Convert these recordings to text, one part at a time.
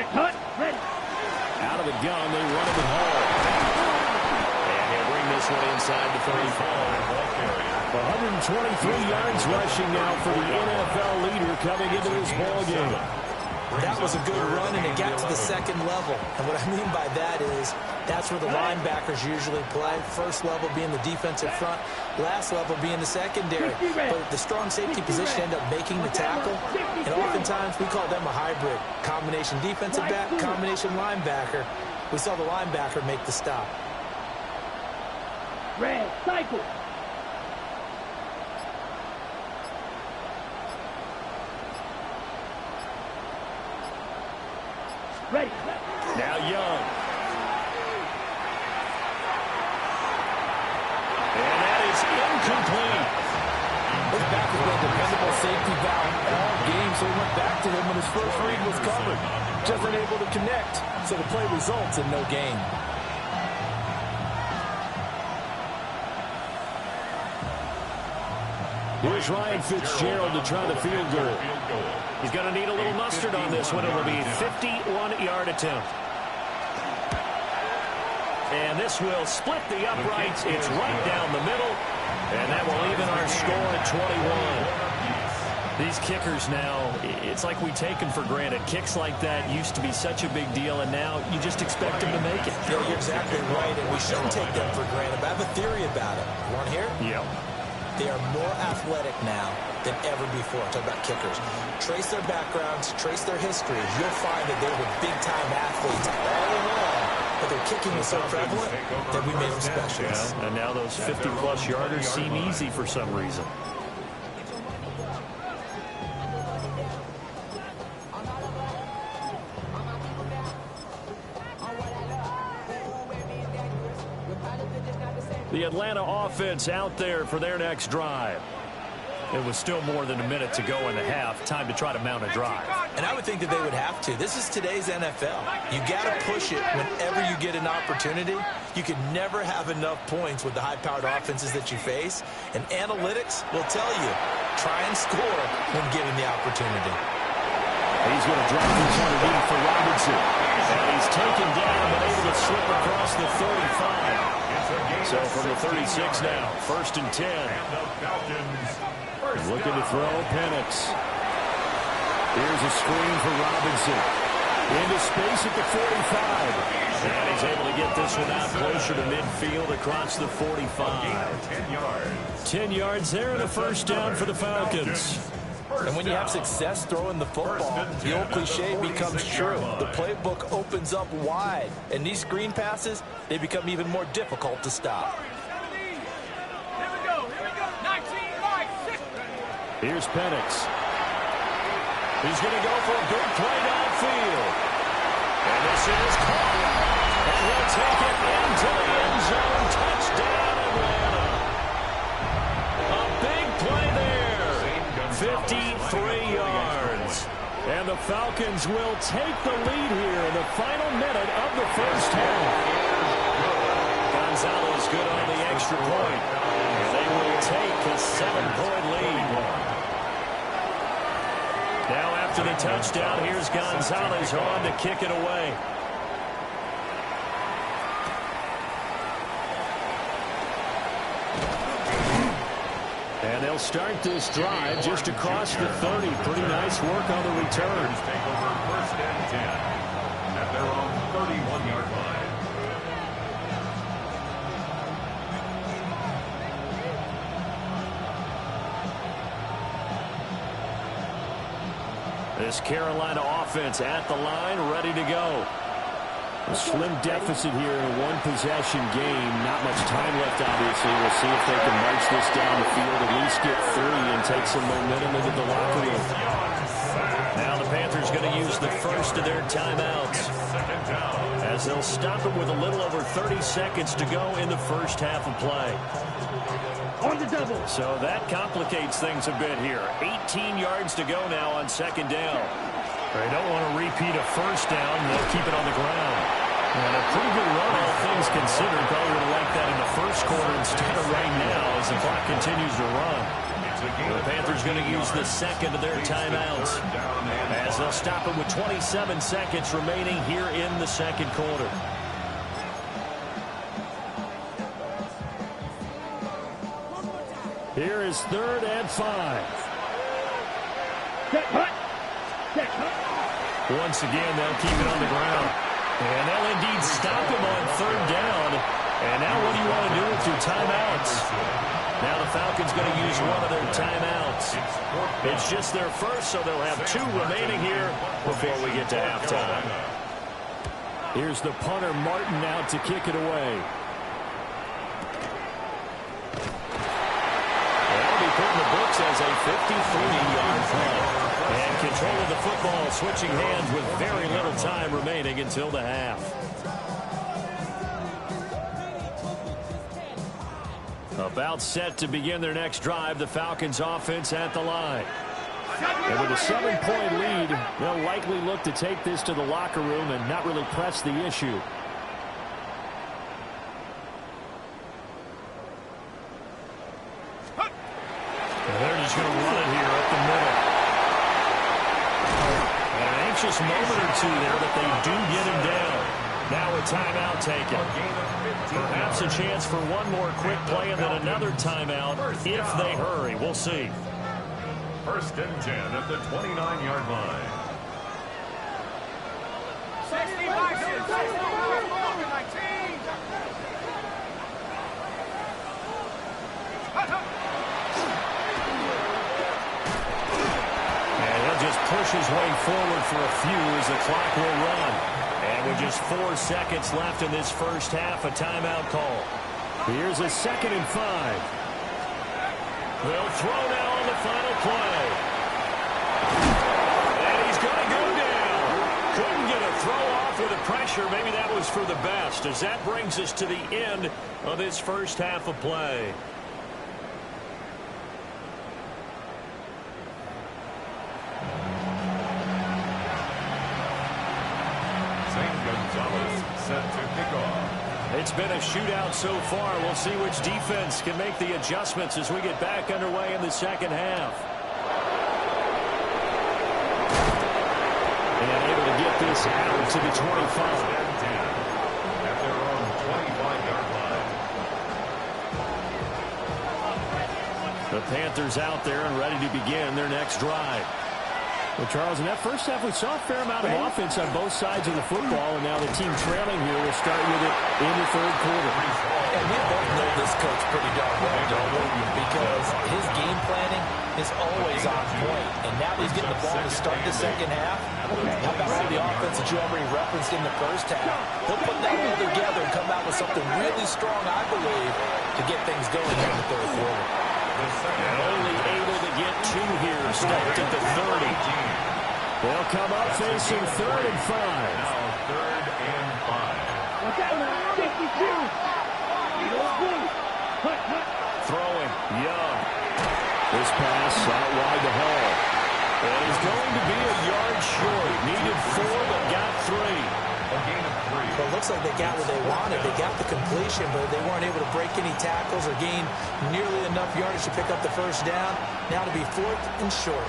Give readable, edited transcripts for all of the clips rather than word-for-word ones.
Out of the gun, they run it with Hall. And he'll bring this one inside the 35. 123 yards rushing now for the NFL leader coming into this ball game. That was a good run, and it got to the second level. And what I mean by that is that's where the linebackers usually play. First level being the defensive front, last level being the secondary. But the strong safety position ended up making the tackle, and oftentimes we call them a hybrid. Combination defensive back, combination linebacker. We saw the linebacker make the stop. Red, cycle. Ready. Now Young. And that is incomplete. This back has been a dependable safety valve all game, so he went back to him when his first read was covered. Just unable to connect, so the play results in no gain. Here's Ryan Fitzgerald to try the field goal. He's going to need a little mustard on this one. It will be a 51-yard attempt. And this will split the uprights. It's right down the middle. And that will even our score at 21. These kickers now, it's like we take them for granted. Kicks like that used to be such a big deal, and now you just expect them to make it. Yeah, you're exactly right, and we shouldn't take them for granted. But I have a theory about it. You want to hear? Yeah. They are more athletic now than ever before. Talk about kickers. Trace their backgrounds, trace their history. You'll find that they were big-time athletes all along, but their kicking was so prevalent that we made them specialists. Yeah, and now those 50-plus yarders seem easy for some reason. The Atlanta offense out there for their next drive. It was still more than a minute to go in the half. Time to try to mount a drive. And I would think that they would have to. This is today's NFL. You got to push it whenever you get an opportunity. You can never have enough points with the high-powered offenses that you face. And analytics will tell you, try and score when given the opportunity. He's going to drop this underneath for Robinson. And he's taken down, but able to slip across the 35. So from the 36 now, 1st and 10. Looking to throw Penix. Here's a screen for Robinson. Into space at the 45. And he's able to get this one out closer to midfield across the 45. 10 yards. 10 yards there and a first down for the Falcons. And when you have success throwing the football, the old cliche becomes true. The playbook opens up wide. And these screen passes, they become even more difficult to stop. Here's Penix. He's going to go for a big play downfield. And this is caught. And he'll take it into the end zone. Touchdown, Atlanta. A big play there. 53 yards. And the Falcons will take the lead here in the final minute of the first half. Gonzalez good on the extra point. And they will take a 7-point lead. Now after the touchdown, here's Gonzalez on to kick it away. And they'll start this drive just across the 30. Pretty nice work on the return. Take over 1st and 10 at their own 31-yard line. This Carolina offense at the line, ready to go. A slim deficit here in a one-possession game. Not much time left, obviously. We'll see if they can march this down the field, at least get 3 and take some momentum into the locker room. Now the Panthers going to use the first of their timeouts, as they'll stop it with a little over 30 seconds to go in the first half of play. On the double. So that complicates things a bit here. 18 yards to go now on 2nd down. They don't want to repeat a first down. They'll keep it on the ground. And a pretty good run, all things considered. Probably would have liked that in the first quarter instead of right now as the clock continues to run. The Panthers going to use the second of their timeouts as they'll stop it with 27 seconds remaining here in the second quarter. Here is 3rd and 5. Once again, they'll keep it on the ground. And they'll indeed stop him on 3rd down. And now what do you want to do with your timeouts? Now the Falcons going to use one of their timeouts. It's just their first, so they'll have 2 remaining here before we get to halftime. Here's the punter, Martin, out to kick it away. That'll be put in the books as a 53-yard play. And control of the football switching hands with very little time remaining until the half. About set to begin their next drive, the Falcons offense at the line. And with a 7-point lead, they'll likely look to take this to the locker room and not really press the issue. And they're just going to run it here up the middle. An anxious moment or two there, but they do get him down. Now a timeout taken. Perhaps a chance for one more quick play and then another timeout if they hurry. We'll see. 1st and 10 at the 29-yard line. 19. And he'll just push his way forward for a few as the clock will run. And with just 4 seconds left in this first half, a timeout call. Here's a 2nd and 5. They'll throw now on the final play. And he's going to go down. Couldn't get a throw off with the pressure. Maybe that was for the best, as that brings us to the end of this first half of play. Set to kick off. It's been a shootout so far. We'll see which defense can make the adjustments as we get back underway in the second half. And able to get this out to the 25. At their own 25-yard line. The Panthers out there and ready to begin their next drive. Well, Charles, in that first half, we saw a fair amount of offense on both sides of the football, and now the team trailing here will start with it in the 3rd quarter. And we both know this coach pretty darn well, don't we? Because his game planning is always on point. And now he's getting the ball to start the second half. How about all the offense that you already referenced in the first half? He'll put that all together and come out with something really strong, I believe, to get things going here in the 3rd quarter. And only able to get 2 here, stopped at the 30. They'll come up facing 3rd and 5. Now 3rd and 5. Watch out now, 52. Throwing, Young. This pass out wide to Hall. And he's going to be a yard short. Needed 4, but got 3. A gain of 3. Well, it looks like they got what they wanted. They got the completion, but they weren't able to break any tackles or gain nearly enough yardage to pick up the first down. Now to be 4th and short.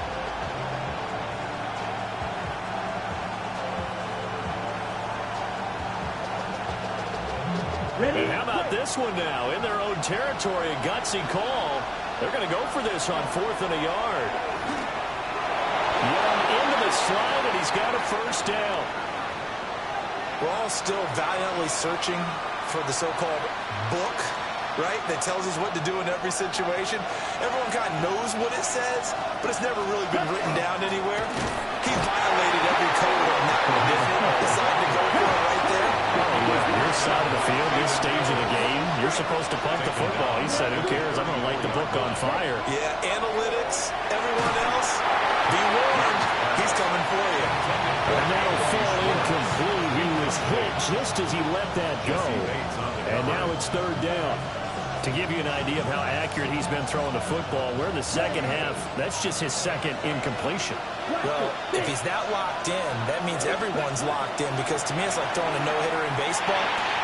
And how about this one now? In their own territory, a gutsy call. They're going to go for this on 4th and a yard. Young into the slide, and he's got a first down. We're all still valiantly searching for the so-called book, right, that tells us what to do in every situation. Everyone kind of knows what it says, but it's never really been written down anywhere. He violated every code on that one, didn't he? Decided to go for it right there. Your side of the field, this stage of the game, you're supposed to punt the football. He said, who cares? I'm going to light the book on fire. Yeah, analytics, everyone else, be warned. He's coming for you. And that'll fall incomplete. He was hit just as he let that go. And now it's 3rd down. To give you an idea of how accurate he's been throwing the football, we're in the second half. That's just his second incompletion. Well, if he's that locked in, that means everyone's locked in, because to me it's like throwing a no-hitter in baseball.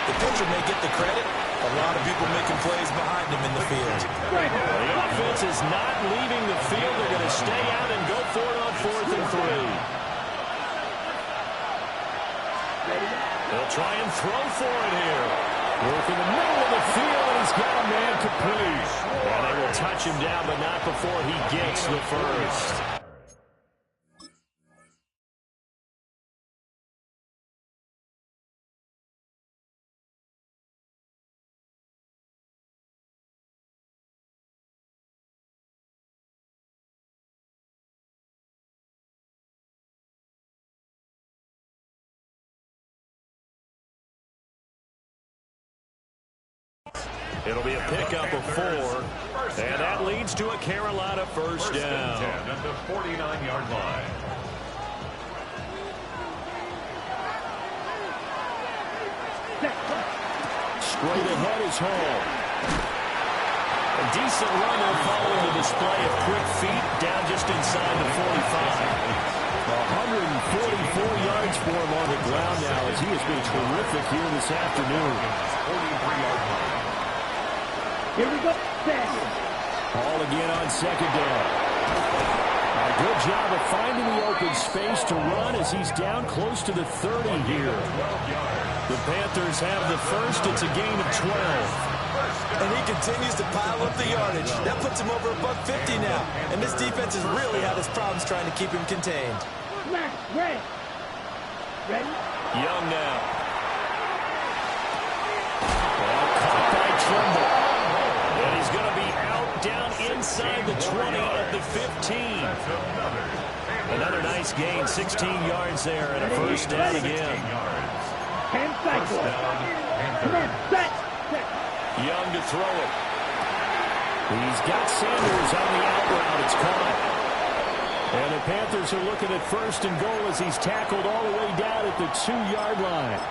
The pitcher may get the credit. A lot of people making plays behind him in the field. The offense is not leaving the field. They're going to stay out and go for it on 4th and 3. They'll try and throw for it here. Work in the middle of the field, and he's got a man complete. And they will touch him down, but not before he gets the first. It'll be a pickup of 4, and that leads to a Carolina first down. 10 at the 49-yard line. Straight ahead is Hall. A decent run there following the display of quick feet down just inside the 45. 144 yards for him on the ground now, as he has been terrific here this afternoon. 43-yard line. Here we go. Hall again on second down. A good job of finding the open space to run as he's down close to the 30 here. The Panthers have the first. It's a gain of 12. And he continues to pile up the yardage. That puts him over $150 now. And this defense has really had his problems trying to keep him contained. Ready. Young now. Well, caught by Trimble. And he's going to be out down inside the 20 at the 15. Another nice gain, 16 yards there, and a first down again. Hand cycle. Come on, set. Young to throw it. He's got Sanders on the out route. It's caught. And the Panthers are looking at first and goal as he's tackled all the way down at the 2-yard line.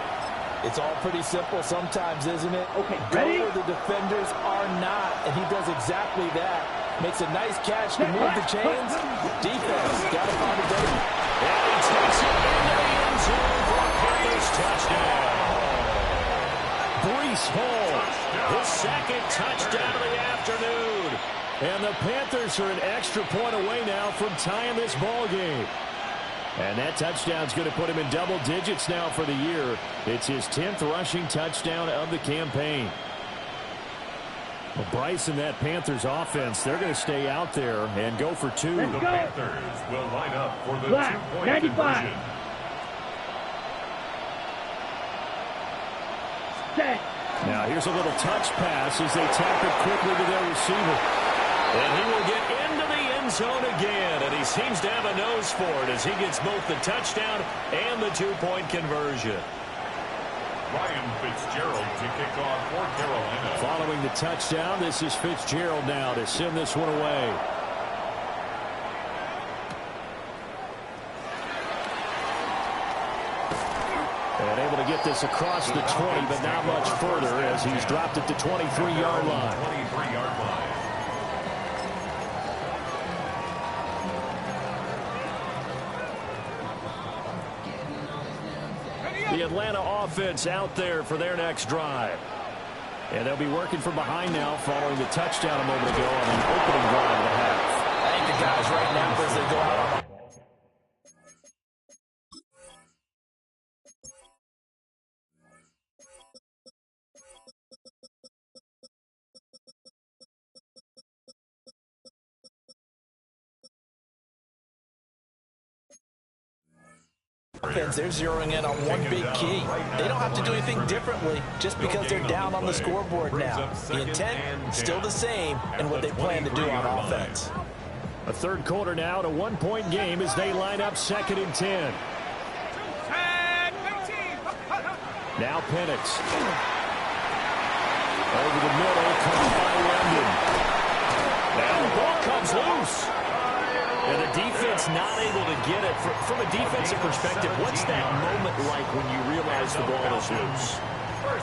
It's all pretty simple sometimes, isn't it? Okay, go ready? where the defenders are not, and he does exactly that. Makes a nice catch to move the chains. Defense got to find a day. And he takes it into the end zone for a Panthers touchdown. Breece Hall, his second touchdown of the afternoon. And the Panthers are an extra point away now from tying this ball game. And that touchdown's going to put him in double digits now for the year. It's his 10th rushing touchdown of the campaign. Well, Bryce and that Panthers offense, they're going to stay out there and go for 2. The Panthers will line up for the Black, 2-point 95. conversion. Set. Now here's a little touch pass as they tap it quickly to their receiver. And he will get into the end zone again, and he seems to have a nose for it as he gets both the touchdown and the 2-point conversion. Ryan Fitzgerald to kick off for Carolina. Following the touchdown, this is Fitzgerald now to send this one away. And able to get this across the 20, but not much further as he's dropped it to 23-yard line. 23-yard line. The Atlanta offense out there for their next drive. And they'll be working from behind now following the touchdown a moment ago on an opening drive of the half. I think the guys right now as they go out on offense, they're zeroing in on one big key. They don't have to do anything differently just because they're down on the scoreboard now. The intent, still the same, and what they plan to do on offense. A third quarter now, a 1-point game as they line up 2nd and 10. Now Penix. Over the middle, caught by London. Now the ball comes loose. And the defense not able to get it. From a defensive perspective, what's that moment like when you realize the ball is loose?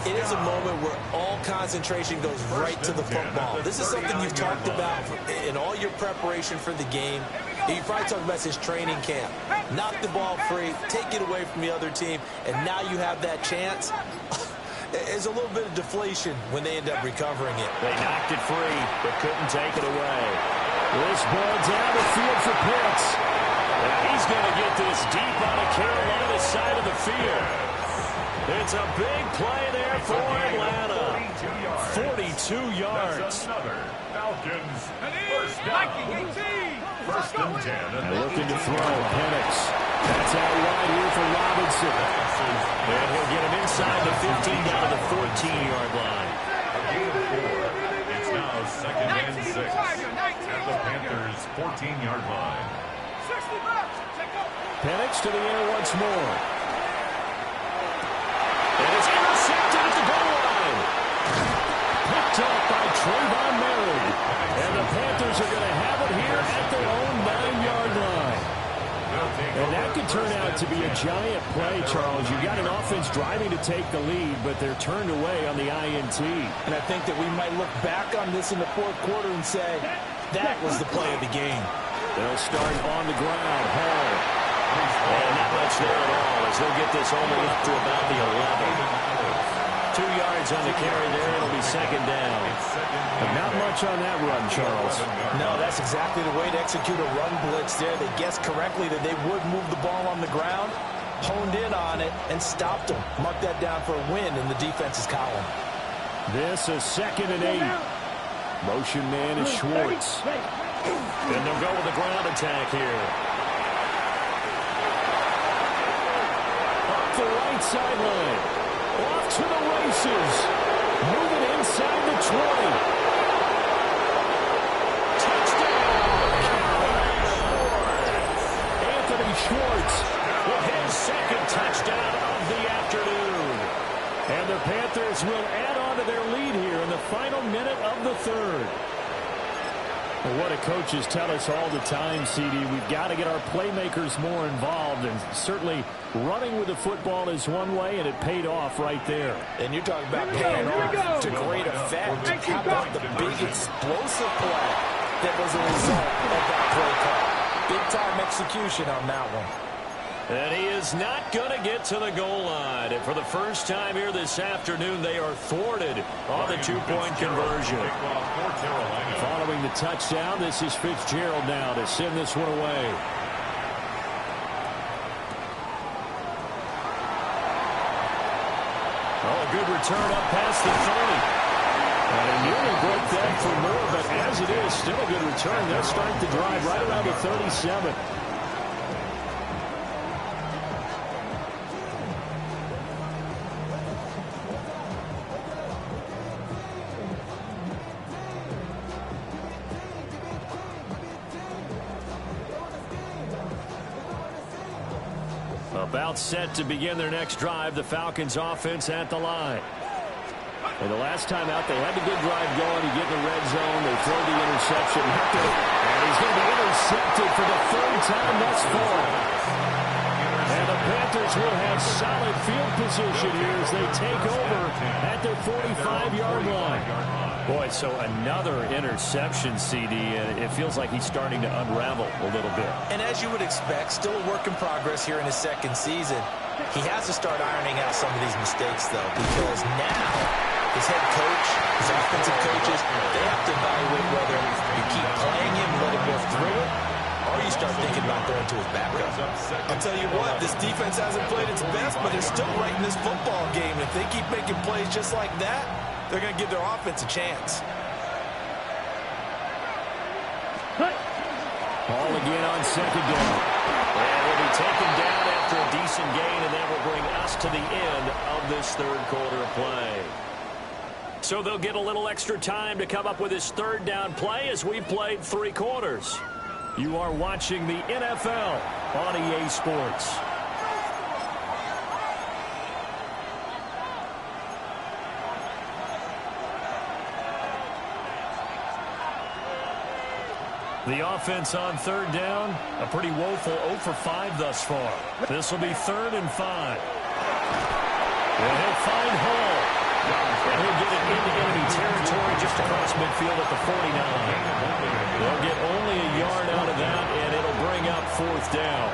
It is a moment where all concentration goes right to the football. This is something you've talked about in all your preparation for the game. You probably talked about this training camp. Knock the ball free, take it away from the other team, and now you have that chance. There's a little bit of deflation when they end up recovering it. They knocked it free, but couldn't take it away. This ball down the field for Pitts. And he's going to get this deep on the Carolina side of the field. It's a big play there for Atlanta. 42 yards. Falcons, first down. First and 10. And looking to throw, Penix. That's out wide here for Robinson. And he'll get him inside the 15 down to the 14-yard line. It's now second and 6 at the Panthers' 14-yard line. Penix to the air once more. And it's intercepted at the goal line. Picked up by Trayvon Merritt. And the Panthers are going to have it here at their own 9-yard line. And that could turn out to be a giant play, Charles. You've got an offense driving to take the lead, but they're turned away on the INT. And I think that we might look back on this in the fourth quarter and say, that was the play of the game. They'll start on the ground. Hall. And not much there at all as they'll get this only up to about the 11. 2 yards on the carry there. It'll be second down. But not much on that run, Charles. No, that's exactly the way to execute a run blitz there. They guessed correctly that they would move the ball on the ground, honed in on it, and stopped them. Mark that down for a win in the defense's column. This is second and 8. Motion man is Schwartz. And they'll go with the ground attack here. Up the right sideline. Off to the races. Moving inside the 20. Touchdown! Anthony Schwartz with his second touchdown of the afternoon. And the Panthers will add on to their lead here in the final minute of the third. Well, what do coaches tell us all the time, CD? We've got to get our playmakers more involved, and certainly running with the football is one way, and it paid off right there. And you're talking about paying off to great effect. How about the big explosive play that was a result of that play call? Big-time execution on that one. And he is not going to get to the goal line. And for the first time here this afternoon, they are thwarted on the two-point conversion. Following the touchdown, this is Fitzgerald now to send this one away. Oh, a good return up past the 30. And they nearly broke that for more, but as it is, still a good return. They'll start the drive right around the 37. About set to begin their next drive, the Falcons offense at the line. And the last time out, they had the good drive going. You get in the red zone, they throw the interception. And he's going to be intercepted for the third time thus far. And the Panthers will have solid field position here as they take over at their 45-yard line. Boy, so another interception, CD, and it feels like he's starting to unravel a little bit. And as you would expect, still a work in progress here in his second season. He has to start ironing out some of these mistakes, though, because now his head coach, his offensive coaches, they have to evaluate whether you keep playing him, let him go through it, or you start thinking about throwing to his backup. I'll tell you what, this defense hasn't played its best, but they're still right in this football game. If they keep making plays just like that, they're going to give their offense a chance. Ball again on second down. And will be taken down after a decent gain, and that will bring us to the end of this third quarter of play. So they'll get a little extra time to come up with his third down play as we played 3 quarters. You are watching the NFL on EA Sports. The offense on third down, a pretty woeful 0 for 5 thus far. This will be 3rd and 5. And he'll find Hall. just across midfield at the 49. They'll get only a yard out of that, and it'll bring up 4th down.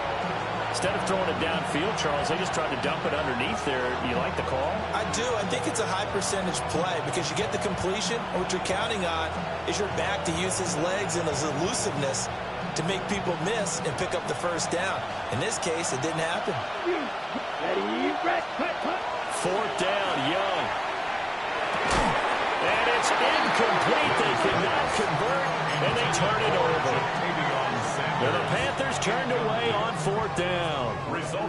Instead of throwing it downfield, Charles, they just tried to dump it underneath there. You like the call? I do. I think it's a high percentage play because you get the completion, and what you're counting on is your back to use his legs and his elusiveness to make people miss and pick up the first down. In this case, it didn't happen. Ready, red, cut, cut. 4th down, Young. And it's incomplete. They cannot convert, and they turn it over. And the Panthers turned away on 4th down.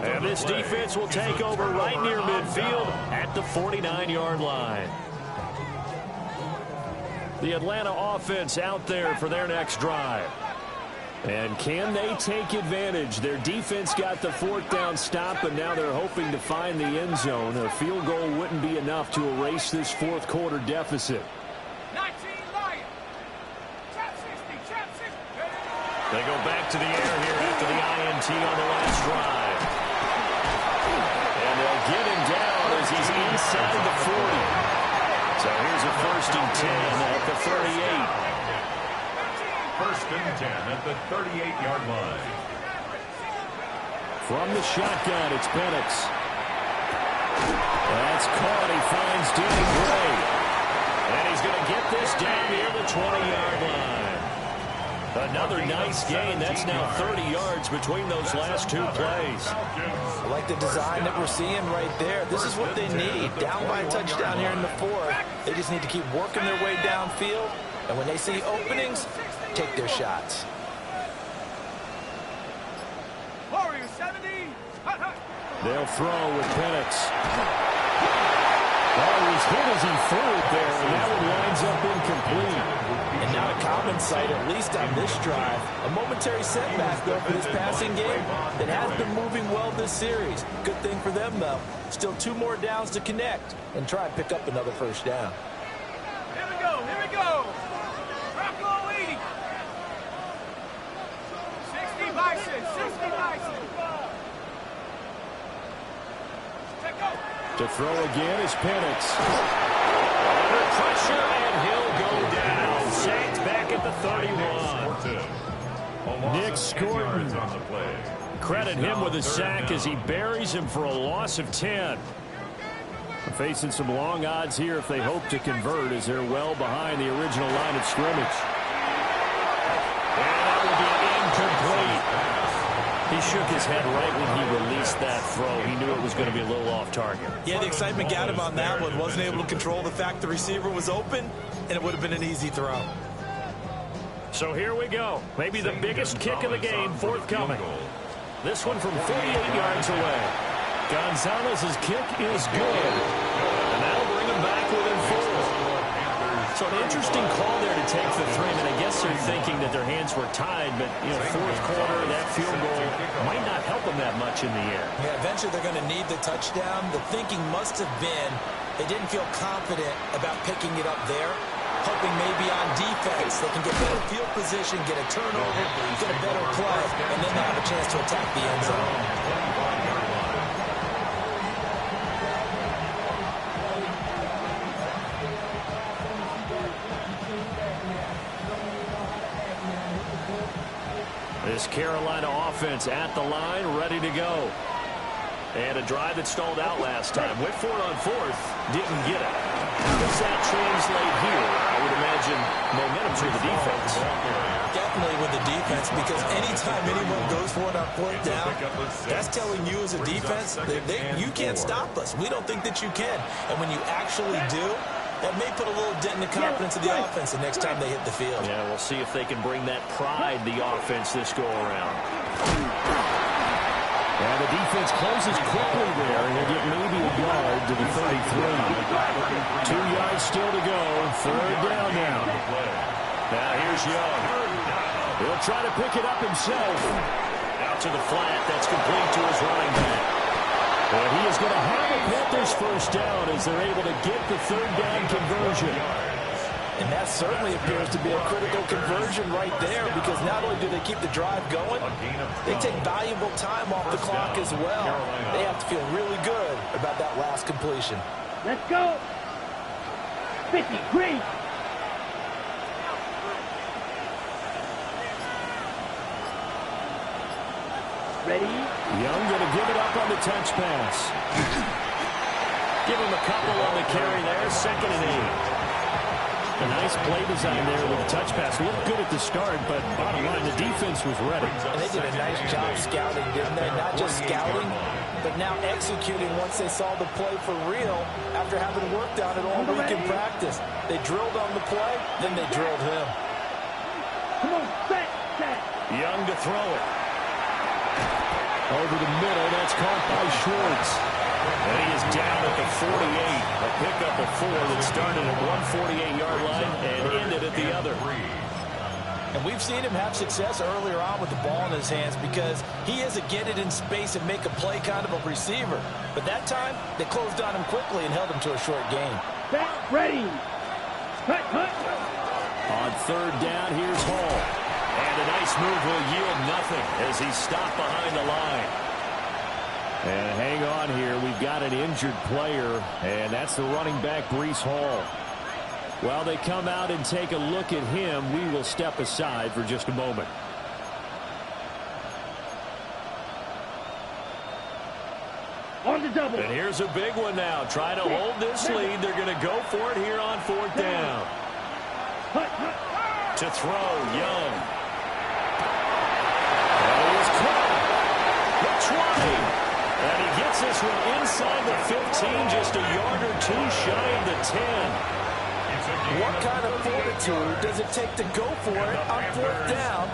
And this defense will take over right near midfield at the 49-yard line. The Atlanta offense out there for their next drive. And can they take advantage? Their defense got the 4th down stop, and now they're hoping to find the end zone. A field goal wouldn't be enough to erase this 4th quarter deficit. They go back to the air here after the INT on the last drive. And they'll get him down as he's inside the 40. So here's a 1st and 10 at the 38. 1st and 10 at the 38-yard line. From the shotgun, it's Penix. That's caught. He finds Danny Gray. And he's going to get this down near the 20-yard line. Another nice gain. That's now 30 yards between those last 2 plays. I like the design that we're seeing right there. This is what they need. Down by a touchdown here in the 4th. They just need to keep working their way downfield. And when they see openings, take their shots. They'll throw with Penix. Oh, he was hit as he threw it there, and that one winds up incomplete. And not a common sight, at least on this drive. A momentary setback, though, for this passing game that has been moving well this series. Good thing for them, though. Still 2 more downs to connect and try and pick up another 1st down. Here we go, here we go. Rocco 80. 60 Bison, 60 Bison. To throw again is Penix. Under pressure, and he'll go down. Saints back at the 31. Nick Scorton. Credit him with a sack as he buries him for a loss of 10. Facing some long odds here if they hope to convert as they're well behind the original line of scrimmage. And that will be incomplete. He shook his head right when he released that throw. He knew it was going to be a little off target. Yeah, the excitement got him on that one. Wasn't able to control the fact the receiver was open, and it would have been an easy throw. So here we go. Maybe the biggest kick of the game forthcoming. This one from 48 yards away. Gonzalez's kick is good. And that'll bring him back within 4. So an interesting call there to take the 3. And I guess they're thinking that their hands were tied, but, you know, 4th quarter, that field goal might not help them that much in the air. Yeah, eventually they're going to need the touchdown. The thinking must have been they didn't feel confident about picking it up there, hoping maybe on defense they can get better field position, get a turnover, get a better play, and then they have a chance to attack the end zone. This Carolina offense at the line, ready to go. And a drive that stalled out last time. Went for it on 4th, didn't get it. How does that translate here? I would imagine momentum's with the defense. Definitely with the defense, because anytime anyone goes for it on 4th down, that's telling you as a defense that you can't stop us. We don't think that you can. And when you actually do, that may put a little dent in the confidence of the offense the next time they hit the field. Yeah, we'll see if they can bring that pride, the offense, this go-around. And the defense closes quickly there. And he'll get maybe a yard to the 33. 2 yards still to go. 3rd down now. Now here's Young. He'll try to pick it up himself. Out to the flat. That's complete to his running back. And he is going to have a Panthers 1st down as they're able to get the 3rd down conversion. And that certainly appears to be a critical conversion right there, because not only do they keep the drive going, they take valuable time off the clock as well. They have to feel really good about that last completion. Let's go. 50, green. Ready? Young going to give it up on the touch pass. Give him a couple on the carry there. 2nd and 8. A nice play design there with the touch pass. Looked good at the start, but bottom line, the defense was ready. And they did a nice job scouting, didn't they? Not just scouting, but now executing once they saw the play for real after having worked on it all week in practice. They drilled on the play, then they drilled him. Come on, set. Young to throw it. Over the middle, that's caught by Schwartz. And he is down at the 48. A pickup of 4 that started at 148-yard line and ended at the other. And we've seen him have success earlier on with the ball in his hands because he is a get it in space and make a play kind of a receiver. But that time, they closed on him quickly and held him to a short gain. Set, ready. Cut. On 3rd down, here's Hall. And a nice move will yield nothing as he's stopped behind the line. And hang on here. We've got an injured player, and that's the running back, Breece Hall. While they come out and take a look at him, we will step aside for just a moment. On the double. And here's a big one now. Trying to hold this lead. They're going to go for it here on 4th down. To throw, Young. And it was caught. The 20. And he gets this one inside the 15, just a yard or 2 shy of the 10. What kind of fortitude does it take to go for it on 4th down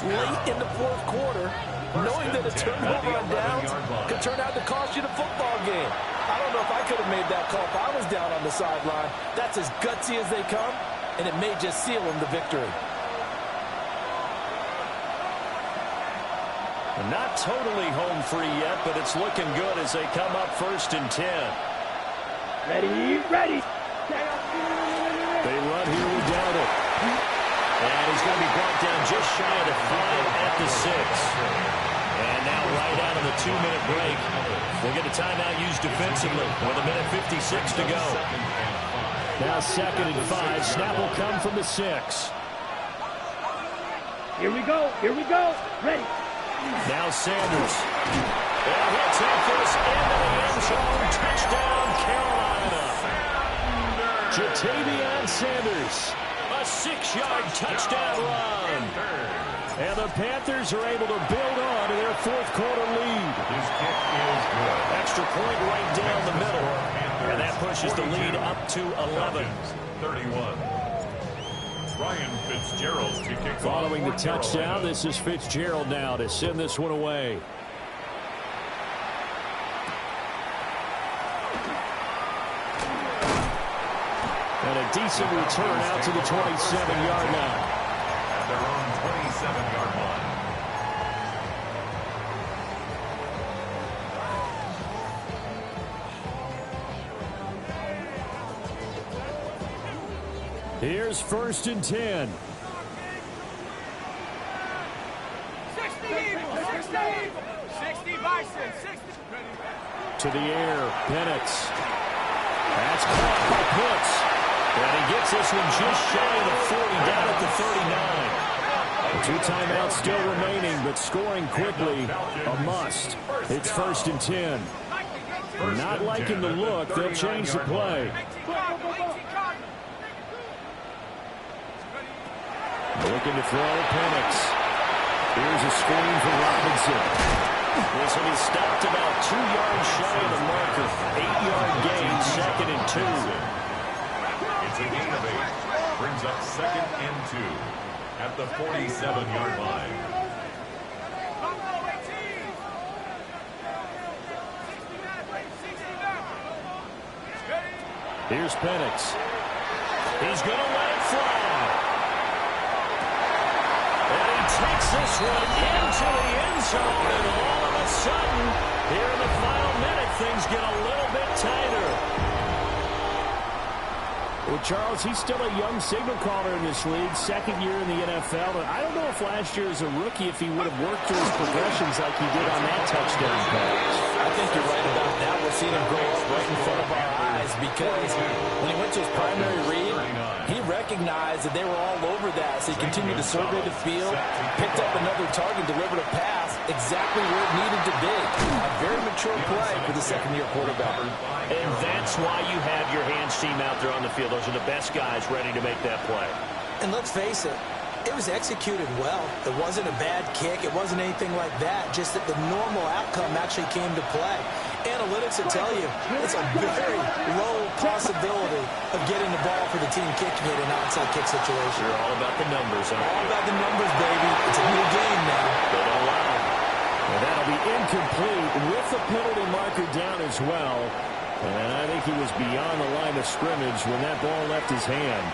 late in the 4th quarter, knowing that a turnover on downs could turn out to cost you the football game? I don't know if I could have made that call if I was down on the sideline. That's as gutsy as they come, and it may just seal them the victory. Not totally home free yet, but it's looking good as they come up 1st and 10. Ready. They run here with Dowdle. And he's going to be brought down just shy of the 5 at the 6. And now right out of the 2-minute break, we'll get a timeout used defensively with 1:56 to go. Now 2nd and 5. Snap will come from the 6. Here we go. Ready. Now Sanders. And he'll take this into the end zone. Touchdown, Carolina. Ja'Tavion Sanders. A 6-yard touchdown run. And the Panthers are able to build on to their 4th quarter lead. Extra point right down the middle. And that pushes the lead up to 11. 31. Ryan Fitzgerald to kick off. Following the touchdown, this is Fitzgerald now to send this one away. And a decent return out to the 27-yard line. At their own 27-yard line. Here's 1st and 10. 60 Bison, 60. To the air, Penix. That's caught by Pitts. And he gets this one just shy of the 40, down at the 39. 2 timeouts still remaining, but scoring quickly, a must. It's 1st and 10. Not liking the look, they'll change the play. Looking to throw, Penix. Here's a screen for Robinson. This will be stopped about 2 yards shy of the marker. 8-yard gain, 2nd and 2. It's a gain of 8. Brings up 2nd and 2 at the 47-yard line. Here's Penix. He's going to let it fly. And he takes this one into the end zone, and all of a sudden, here in the final minute, things get a little bit tighter. Well, Charles, he's still a young signal caller in this league, 2nd year in the NFL. And I don't know if last year as a rookie, if he would have worked through his progressions like he did on that touchdown pass. I think you're right about that. We're seeing him grow up right in front of our eyes. because when he went to his primary read, he recognized that they were all over that, so he continued to survey the field, picked up another target, delivered a pass exactly where it needed to be. A very mature play for the second-year quarterback. And that's why you have your hands team out there on the field. Those are the best guys ready to make that play. And let's face it, it was executed well. It wasn't a bad kick. It wasn't anything like that, just that the normal outcome actually came to play. Analytics will tell you it's a very low possibility of getting the ball for the team kicking it in an onside kick situation. You're all about the numbers, aren't you? All about the numbers, baby. It's a new game now. They don't allow. And that'll be incomplete with the penalty marker down as well. And I think he was beyond the line of scrimmage when that ball left his hand.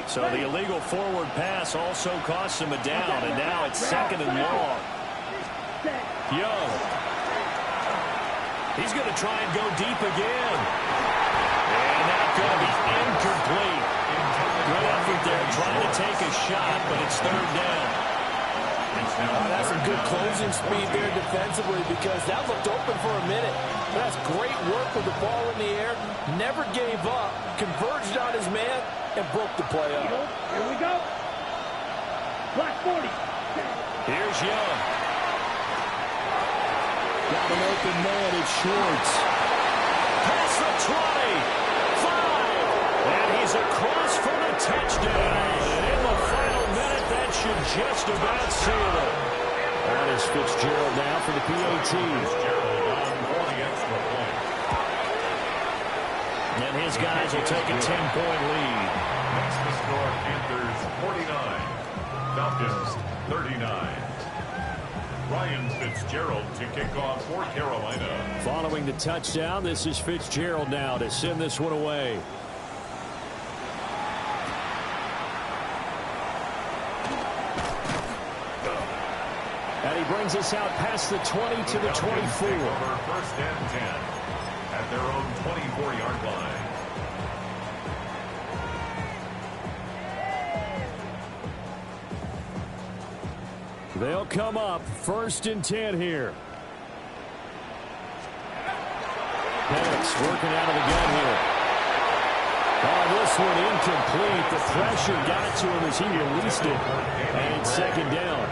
So the illegal forward pass also costs him a down, and now it's 2nd and long. Young. He's going to try and go deep again. And that's going to be incomplete. Good effort there, trying to take a shot, but it's 3rd down. That's some good closing speed there defensively because that looked open for a minute. That's great work with the ball in the air. Never gave up, converged on his man, and broke the play up. Here we go. Black 40. Here's Young. Got an open man. It's Schwartz. Past the 20. 5. And he's across for the touchdown. And in the final minute, that should just about seal it. That is Fitzgerald now for the PAT. And his guys will take a 10-point lead. Next to score, Panthers 49, Falcons 39. Ryan Fitzgerald to kick off for Carolina. Following the touchdown, this is Fitzgerald now to send this one away. And he brings us out past the 20 to the 24. 1st and 10 at their own 24-yard line. They'll come up 1st and 10 here. Penix working out of the gun here. Oh, this one incomplete. The pressure got to him as he released it. And it's 2nd down.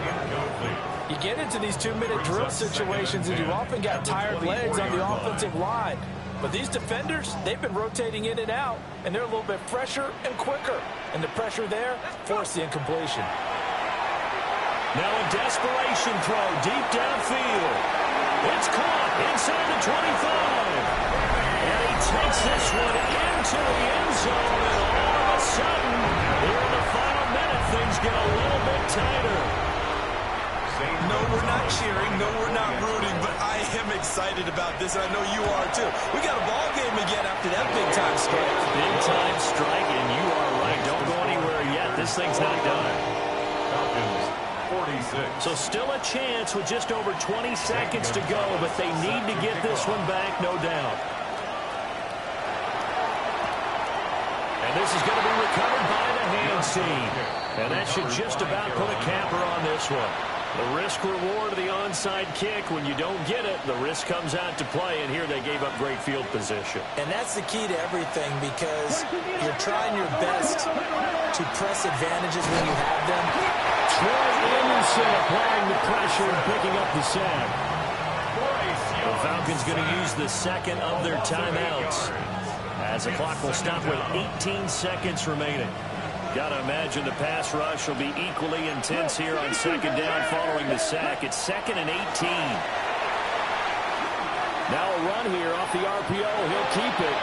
You get into these 2-minute drill situations and you've often got tired legs on the offensive line. But these defenders, they've been rotating in and out, and they're a little bit fresher and quicker. And the pressure there forced the incompletion. Now a desperation throw deep downfield. It's caught inside the 25. And he takes this one into the end zone. And all of a sudden, here in the final minute, things get a little bit tighter. No, we're not cheering. No, we're not rooting. But I am excited about this. I know you are, too. We got a ball game again after that big-time strike. Big-time strike, and you are right. Don't go anywhere yet. This thing's not done. Falcons 46. So still a chance with just over 20 seconds to go, but they need to get this one back, no doubt. And this is going to be recovered by the hands team. And that should just about put a capper on this one. The risk-reward of the onside kick, when you don't get it, the risk comes out to play, and here they gave up great field position. And that's the key to everything because you're trying your best to press advantages when you have them. Troy Anderson applying the pressure and picking up the sack. The Falcons going to use the 2nd of their timeouts as the clock will stop with 18 seconds remaining. Got to imagine the pass rush will be equally intense here on 2nd down following the sack. It's 2nd and 18. Now a run here off the RPO. He'll keep it.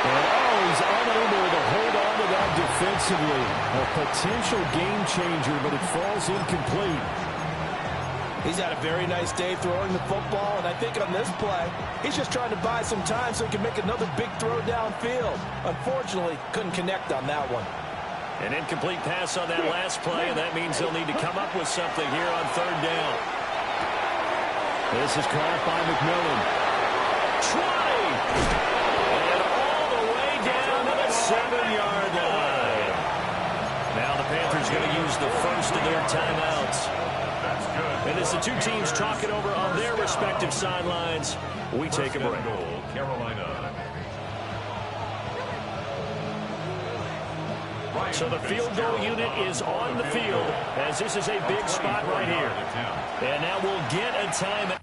And he's unable to hold on to that defensively. A potential game changer, but it falls incomplete. He's had a very nice day throwing the football, and I think on this play, he's just trying to buy some time so he can make another big throw downfield. Unfortunately, couldn't connect on that one. An incomplete pass on that last play, and that means they'll need to come up with something here on 3rd down. This is caught by McMillan. Try! And all the way down to the 7-yard line. Now the Panthers Panthers going to use the first of their timeouts. That's good. And as the two teams talk it over on their respective sidelines, we take a break. Goal, Carolina. So the field goal unit is on the field as this is a big spot right here. And now we'll get a timeout.